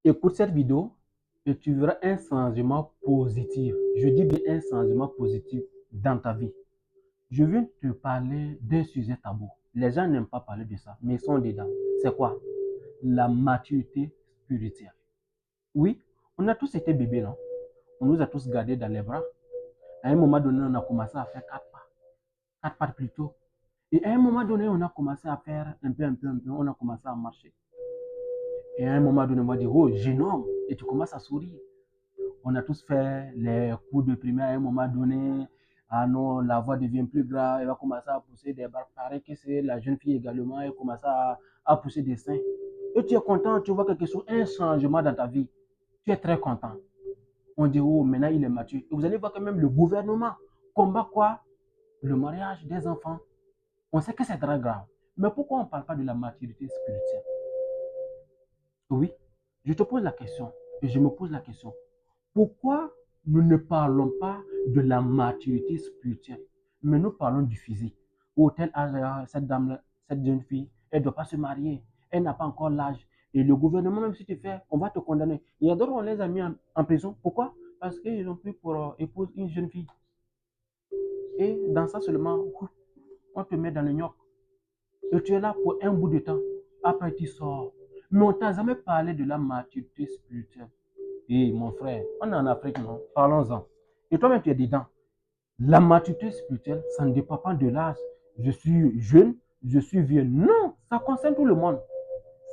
Écoute cette vidéo et tu verras un changement positif. Je dis bien un changement positif dans ta vie. Je viens te parler d'un sujet tabou. Les gens n'aiment pas parler de ça, mais ils sont dedans. C'est quoi? La maturité spirituelle. Oui, on a tous été bébés, non? On nous a tous gardés dans les bras. À un moment donné, on a commencé à faire quatre pattes plutôt. Et à un moment donné, on a commencé à faire un peu, on a commencé à marcher. Et à un moment donné, on va dire, oh, jeune homme, et tu commences à sourire. On a tous fait les cours de primaire à un moment donné. Ah non, la voix devient plus grave, elle va commencer à pousser des barres. Pareil que c'est la jeune fille également, elle commence à pousser des seins. Et tu es content, tu vois quelque chose, un changement dans ta vie. Tu es très content. On dit, oh, maintenant il est mature. Et vous allez voir que même le gouvernement combat quoi? Le mariage des enfants. On sait que c'est très grave. Mais pourquoi on ne parle pas de la maturité spirituelle? Oui, je te pose la question et je me pose la question. Pourquoi nous ne parlons pas de la maturité spirituelle, mais nous parlons du physique? Au tel âge, cette dame, cette jeune fille, elle ne doit pas se marier, elle n'a pas encore l'âge. Et le gouvernement, même si tu fais, on va te condamner. Il y a d'autres, on les a mis en prison. Pourquoi? Parce qu'ils ont pris pour épouse une jeune fille. Et dans ça seulement, on te met dans le gnoc. Et tu es là pour un bout de temps. Après, tu sors. Mais on ne t'a jamais parlé de la maturité spirituelle. Et mon frère, on est en Afrique, non? Parlons-en. Et toi-même, tu es dedans. La maturité spirituelle, ça ne dépend pas de l'âge. Je suis jeune, je suis vieux. Non, ça concerne tout le monde.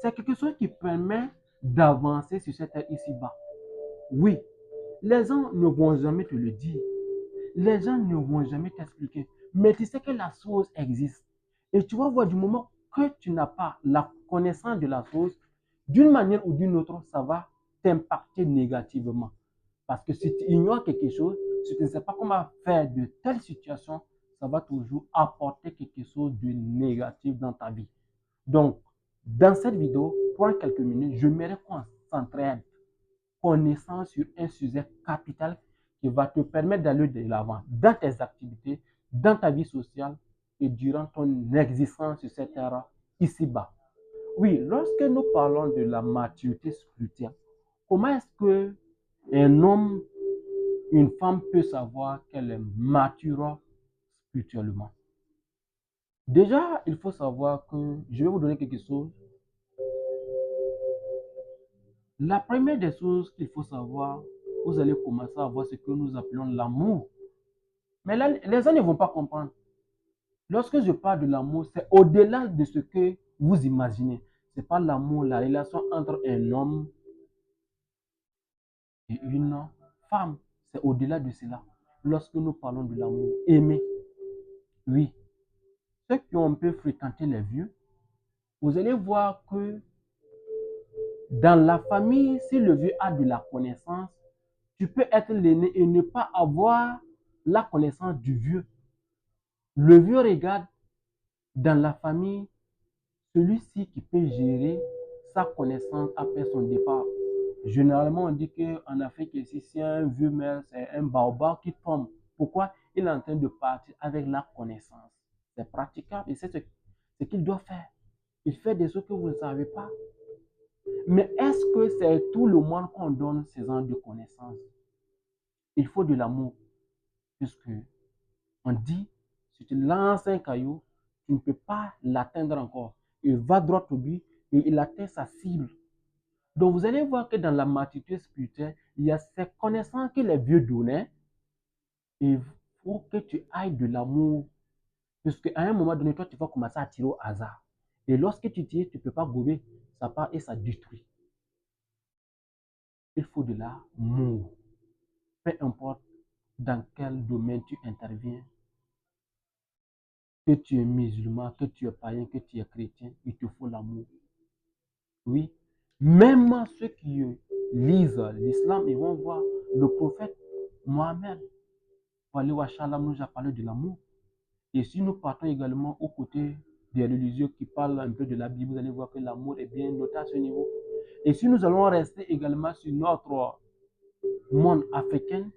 C'est quelque chose qui permet d'avancer sur cette terre ici-bas. Oui, les gens ne vont jamais te le dire. Les gens ne vont jamais t'expliquer. Mais tu sais que la chose existe. Et tu vas voir du moment que tu n'as pas la connaissance de la chose, d'une manière ou d'une autre, ça va t'impacter négativement. Parce que si tu ignores quelque chose, si tu ne sais pas comment faire de telle situation, ça va toujours apporter quelque chose de négatif dans ta vie. Donc, dans cette vidéo, pour quelques minutes, je m'aimerais qu'on s'entraîne connaissance sur un sujet capital qui va te permettre d'aller de l'avant dans tes activités, dans ta vie sociale et durant ton existence sur cette terre ici-bas. Oui, lorsque nous parlons de la maturité spirituelle, comment est-ce que un homme, une femme peut savoir qu'elle est mature spirituellement? Déjà, il faut savoir que, je vais vous donner quelque chose. La première des choses qu'il faut savoir, vous allez commencer à voir ce que nous appelons l'amour. Mais là, les gens ne vont pas comprendre. Lorsque je parle de l'amour, c'est au-delà de ce que vous imaginez. Ce n'est pas l'amour, la relation entre un homme et une femme. C'est au-delà de cela. Lorsque nous parlons de l'amour, aimer, oui. Ceux qui ont un peu fréquenté les vieux, vous allez voir que dans la famille, si le vieux a de la connaissance, tu peux être l'aîné et ne pas avoir la connaissance du vieux. Le vieux regarde dans la famille celui-ci qui peut gérer sa connaissance après son départ. Généralement, on dit qu'en Afrique, ici, si un vieux meurt, c'est un baobab qui tombe. Pourquoi? Il est en train de partir avec la connaissance. C'est praticable et c'est ce qu'il doit faire. Il fait des choses que vous ne savez pas. Mais est-ce que c'est tout le monde qu'on donne ces genres de connaissances? Il faut de l'amour. Puisque on dit, si tu lances un caillou, tu ne peux pas l'atteindre encore. Il va droit au but et il atteint sa cible. Donc vous allez voir que dans la maturité spirituelle, il y a ces connaissances que les vieux donnaient. Et il faut que tu ailles de l'amour. Puisque à un moment donné, toi, tu vas commencer à tirer au hasard. Et lorsque tu tires, tu ne peux pas gober. Ça part et ça détruit. Il faut de l'amour. Peu importe dans quel domaine tu interviens, que tu es musulman, que tu es païen, que tu es chrétien, il te faut l'amour. Oui. Même ceux qui lisent l'islam, ils vont voir le prophète Mohammed nous a parlé de l'amour. Et si nous partons également aux côtés des religieux qui parlent un peu de la Bible, vous allez voir que l'amour est bien noté à ce niveau. Et si nous allons rester également sur notre monde africain,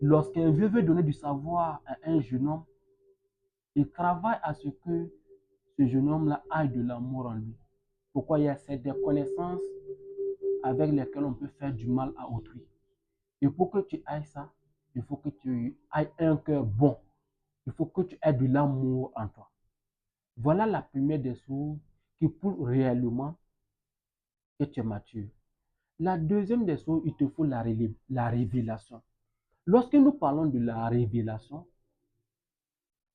lorsqu'un vieux veut donner du savoir à un jeune homme, il travaille à ce que ce jeune homme-là ait de l'amour en lui. Pourquoi il y a cette connaissance avec lesquels on peut faire du mal à autrui. Et pour que tu ailles ça, il faut que tu aies un cœur bon. Il faut que tu aies de l'amour en toi. Voilà la première des choses qui prouvent réellement que tu es mature. La deuxième des choses, il te faut la révélation. Lorsque nous parlons de la révélation,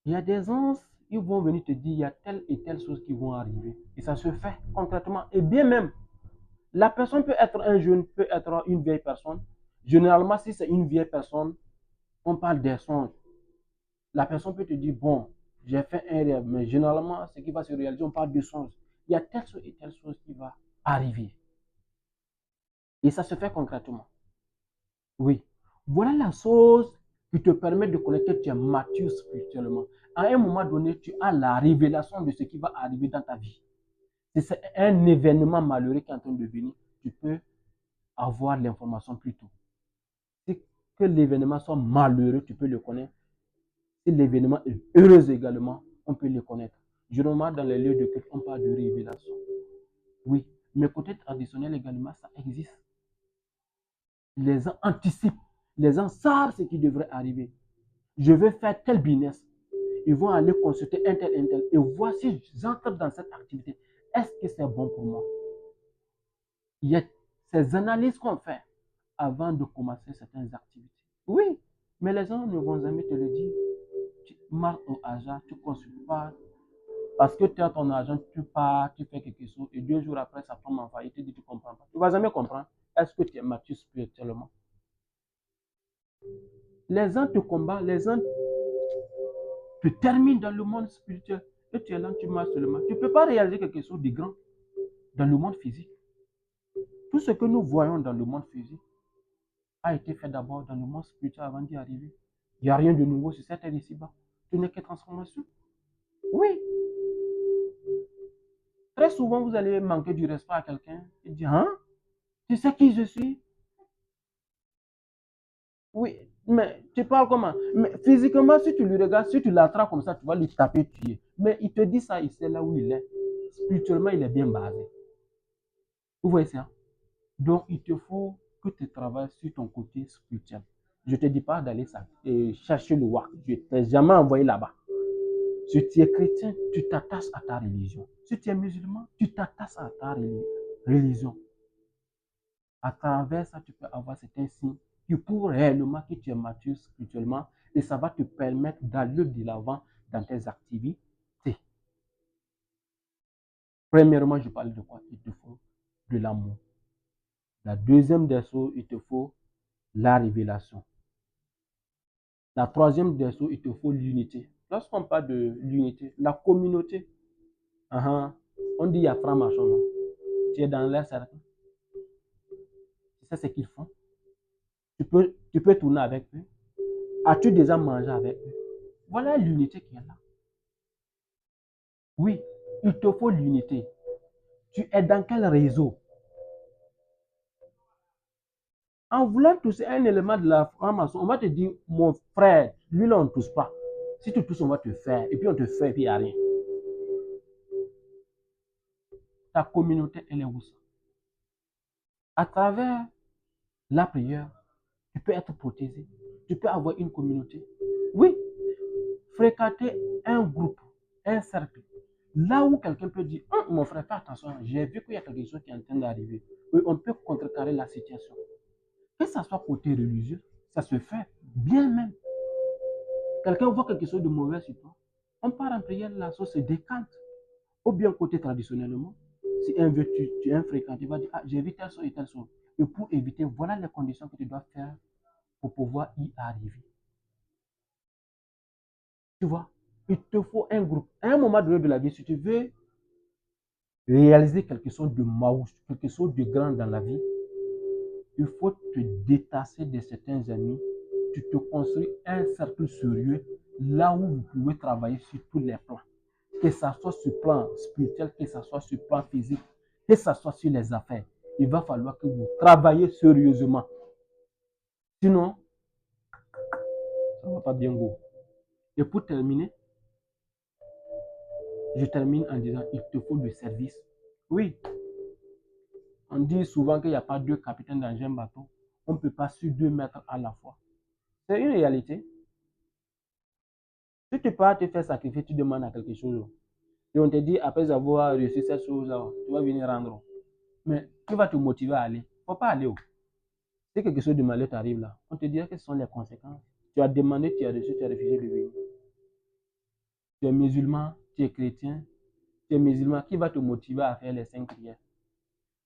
il y a des anges, ils vont venir te dire, il y a telle et telle chose qui vont arriver. Et ça se fait concrètement. Et bien même, la personne peut être un jeune, peut être une vieille personne. Généralement, si c'est une vieille personne, on parle des songes. La personne peut te dire, bon, j'ai fait un rêve, mais généralement, ce qui va se réaliser, on parle de songes. Il y a telle chose et telle chose qui va arriver. Et ça se fait concrètement. Oui. Voilà la chose qui te permet de connaître que tu es mature spirituellement. À un moment donné, tu as la révélation de ce qui va arriver dans ta vie. Si c'est un événement malheureux qui est en train de venir, tu peux avoir l'information plus tôt. Si que l'événement soit malheureux, tu peux le connaître. Si l'événement est heureux également, on peut le connaître. Généralement, dans les lieux de culte, on parle de révélation. Oui, mais côté traditionnel également, ça existe. Les gens anticipent, les gens savent ce qui devrait arriver. Je vais faire tel business. Ils vont aller consulter un tel et voir si j'entre dans cette activité. Est-ce que c'est bon pour moi? Il y a ces analyses qu'on fait avant de commencer certaines activités. Oui, mais les gens ne vont jamais te le dire. Tu marches au hasard, tu ne consultes pas. Parce que tu as ton argent, tu pars, tu fais quelque chose, et 2 jours après, ça tombe en faillite, tu dis tu ne comprends pas. Tu ne vas jamais comprendre. Est-ce que tu es mature spirituellement? Les gens te combattent, les gens te terminent dans le monde spirituel. Et tu es là, tu marches seulement. Tu ne peux pas réaliser quelque chose de grand dans le monde physique. Tout ce que nous voyons dans le monde physique a été fait d'abord dans le monde spirituel avant d'y arriver. Il n'y a rien de nouveau sur cette terre ici-bas. Tout n'est que transformation. Oui. Très souvent, vous allez manquer du respect à quelqu'un et dire, hein, tu sais qui je suis? Oui, mais tu parles comment? Mais physiquement, si tu le regardes, si tu l'attrapes comme ça, tu vas lui taper, tuer. Mais il te dit ça, il sait là où il est. Spirituellement, il est bien basé. Vous voyez ça? Donc, il te faut que tu travailles sur ton côté spirituel. Je ne te dis pas d'aller chercher le WAC. Je ne t'ai jamais envoyé là-bas. Si tu es chrétien, tu t'attaches à ta religion. Si tu es musulman, tu t'attaches à ta religion. À travers ça, tu peux avoir certains signes qui prouvent réellement que tu es mature spirituellement et ça va te permettre d'aller de l'avant dans tes activités. Premièrement, je parle de quoi? Il te faut de l'amour. La deuxième des choses, il te faut la révélation. La troisième des choses, il te faut l'unité. Lorsqu'on parle de l'unité, la communauté, on dit il y a franc-maçon, non? Tu es dans leur cercle. Tu sais ce qu'ils font. Tu peux tourner avec eux. As-tu déjà mangé avec eux? Voilà l'unité qui est là. Oui, il te faut l'unité. Tu es dans quel réseau? En voulant toucher un élément de la franc-maçon, on va te dire, mon frère, lui là, on ne touche pas. Si tu touches, on va te faire. Et puis on te fait, et puis il n'y a rien. Ta communauté, elle est où ça? À travers la prière, tu peux être protégé. Tu peux avoir une communauté. Oui, fréquenter un groupe, un cercle. Là où quelqu'un peut dire, mon frère, fais attention, j'ai vu qu'il y a quelque chose qui est en train d'arriver. Oui, on peut contrecarrer la situation. Que ça soit côté religieux, ça se fait bien même. Quelqu'un voit quelque chose de mauvais sur toi, on part en prière, la chose se décante. Ou bien côté traditionnellement, si un vieux tu es un fréquent, tu vas dire, ah, j'ai vu telle chose et telle chose. Et pour éviter, voilà les conditions que tu dois faire pour pouvoir y arriver. Tu vois, il te faut un groupe. À un moment donné de la vie, si tu veux réaliser quelque chose de maouche, quelque chose de grand dans la vie, il faut te détacher de certains amis. Tu te construis un cercle sérieux là où vous pouvez travailler sur tous les plans. Que ce soit sur le plan spirituel, que ce soit sur le plan physique, que ce soit sur les affaires. Il va falloir que vous travaillez sérieusement. Sinon, ça ne va pas bien go. Et pour terminer, je termine en disant il te faut du service. Oui, On dit souvent qu'il n'y a pas deux capitaines dans un bateau. On ne peut pas sur 2 mètres à la fois. C'est une réalité. Si tu pars te faire sacrifier, tu demandes à quelque chose. Et on te dit, après avoir reçu cette chose-là, tu vas venir rendre. Mais qui va te motiver à aller? Il ne faut pas aller. Si quelque chose de malheur t'arrive là, on te dira quelles sont les conséquences. Tu as demandé, tu as reçu, tu as refusé de venir. Tu es musulman, tu es chrétien, tu es musulman, qui va te motiver à faire les 5 prières?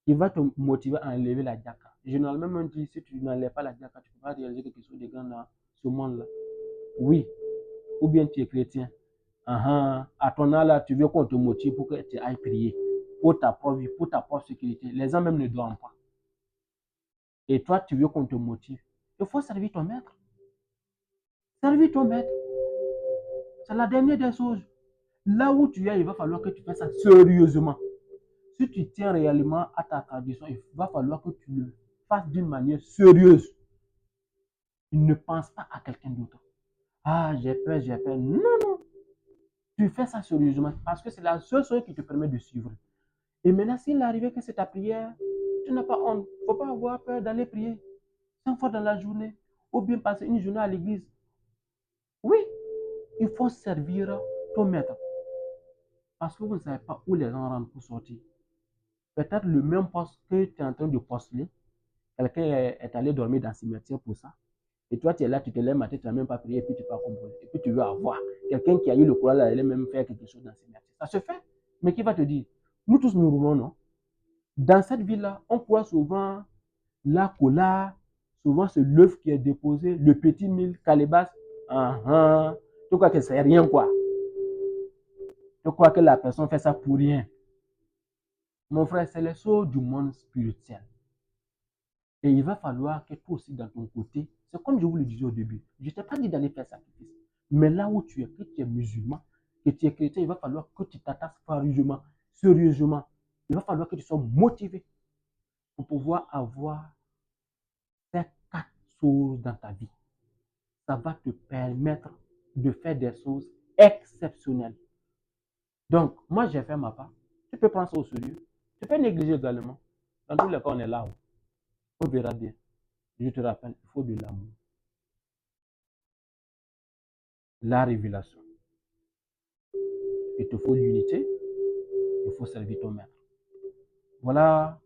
Qui va te motiver à enlever la diaka? Généralement, on dit, si tu n'enlèves pas la diaka, tu ne peux pas réaliser quelque chose de grand dans ce monde-là. Oui. Ou bien tu es chrétien. À ton âge là, tu veux qu'on te motive pour que tu ailles prier. Pour ta propre vie, pour ta propre sécurité. Les gens même ne dorment pas. Et toi, tu veux qu'on te motive. Il faut servir ton maître. Servir ton maître. C'est la dernière des choses. Là où tu es, il va falloir que tu fasses ça sérieusement. Si tu tiens réellement à ta tradition, il va falloir que tu le fasses d'une manière sérieuse. Ne pense pas à quelqu'un d'autre. Ah, j'ai peur, j'ai peur. Non, non. Tu fais ça sérieusement parce que c'est la seule chose qui te permet de suivre. Et maintenant, s'il arrive que c'est ta prière, tu n'as pas honte. Il ne faut pas avoir peur d'aller prier 5 fois dans la journée ou bien passer une journée à l'église. Oui, il faut servir ton maître parce que vous ne savez pas où les gens rentrent pour sortir. Peut-être le même poste que tu es en train de postuler, quelqu'un est allé dormir dans le cimetière pour ça. Et toi, tu es là, tu te lèves matin, tu n'as même pas prié, et puis tu pars comprendre. Et puis tu veux avoir quelqu'un qui a eu le courage d'aller même faire quelque chose dans le cimetière. Ça se fait. Mais qui va te dire? Nous tous nous roulons, non? Dans cette ville-là, on croit souvent la cola, souvent c'est l'œuf qui est déposé, le petit mille, calebasse. Tu crois que c'est rien, quoi. Tu crois que la personne fait ça pour rien. Mon frère, c'est le sort du monde spirituel. Et il va falloir que toi aussi, dans ton côté, c'est comme je vous le disais au début, je ne t'ai pas dit d'aller faire sacrifice. Mais là où tu es, que tu es musulman, que tu es chrétien, il va falloir que tu t'attaches farouchement, sérieusement. Il va falloir que tu sois motivé pour pouvoir avoir ces 4 choses dans ta vie. Ça va te permettre de faire des choses exceptionnelles. Donc, moi, j'ai fait ma part. Tu peux prendre ça au sérieux. Tu peux négliger également. Dans tous les cas, on est là. On verra bien. Je te rappelle, il faut de l'amour. La révélation. Il te faut l'unité. Il faut servir ton maître. Voilà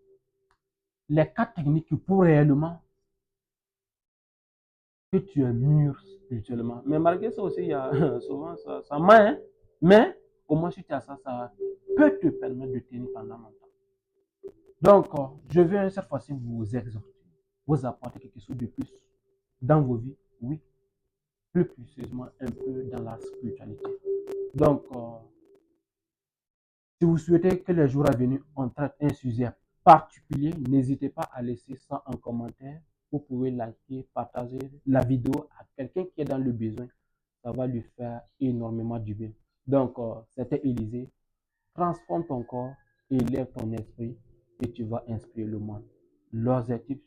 les 4 techniques pour réellement que tu es mûr spirituellement. Mais malgré ça aussi, il y a souvent ça ment, hein? Mais au moins si tu as ça, ça peut te permettre de tenir pendant longtemps. Donc, je vais cette fois-ci vous exhorter, vous apporter quelque chose de plus dans vos vies, oui, plus précisément un peu dans la spiritualité. Donc, si vous souhaitez que les jours à venir, on traite un sujet particulier, n'hésitez pas à laisser ça en commentaire. Vous pouvez liker, partager la vidéo à quelqu'un qui est dans le besoin. Ça va lui faire énormément du bien. Donc, c'était Élisée. Transforme ton corps, élève ton esprit et tu vas inspirer le monde. L'objectif,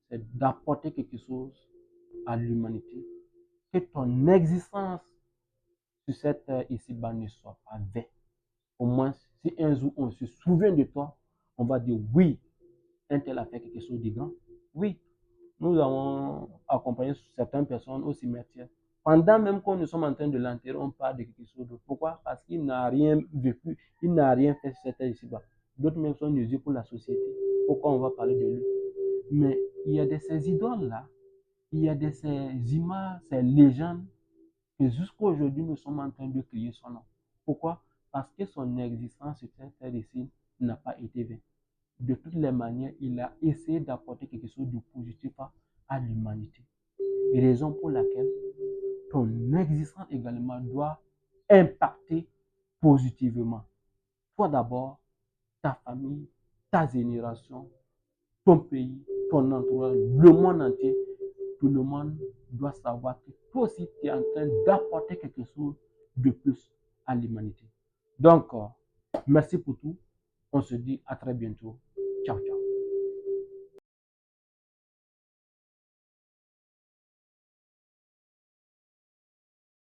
c'est d'apporter quelque chose à l'humanité. Que ton existence sur cette terre ici-bas ne soit pas vaine. Au moins, si un jour on se souvient de toi, on va dire oui, un tel a fait quelque chose de grand. Oui, nous avons accompagné certaines personnes au cimetière. Pendant même qu'on nous sommes en train de l'enterrer, on parle de quelque chose d'autre. Pourquoi? Parce qu'il n'a rien vécu, il n'a rien fait sur cette terre ici-bas. D'autres même sont nuisibles pour la société. Pourquoi on va parler de lui? Mais il y a de ces idoles-là, il y a de ces images, ces légendes, que jusqu'à aujourd'hui, nous sommes en train de crier son nom. Pourquoi? Parce que son existence sur cette terre ici n'a pas été vaine. De toutes les manières, il a essayé d'apporter quelque chose de positif à l'humanité. Et raison pour laquelle ton existence également doit impacter positivement. Toi d'abord, ta famille, ta génération, ton pays, ton entourage, le monde entier. Tout le monde doit savoir que toi aussi, tu es en train d'apporter quelque chose de plus à l'humanité. Donc, merci pour tout. On se dit à très bientôt. Ciao, ciao.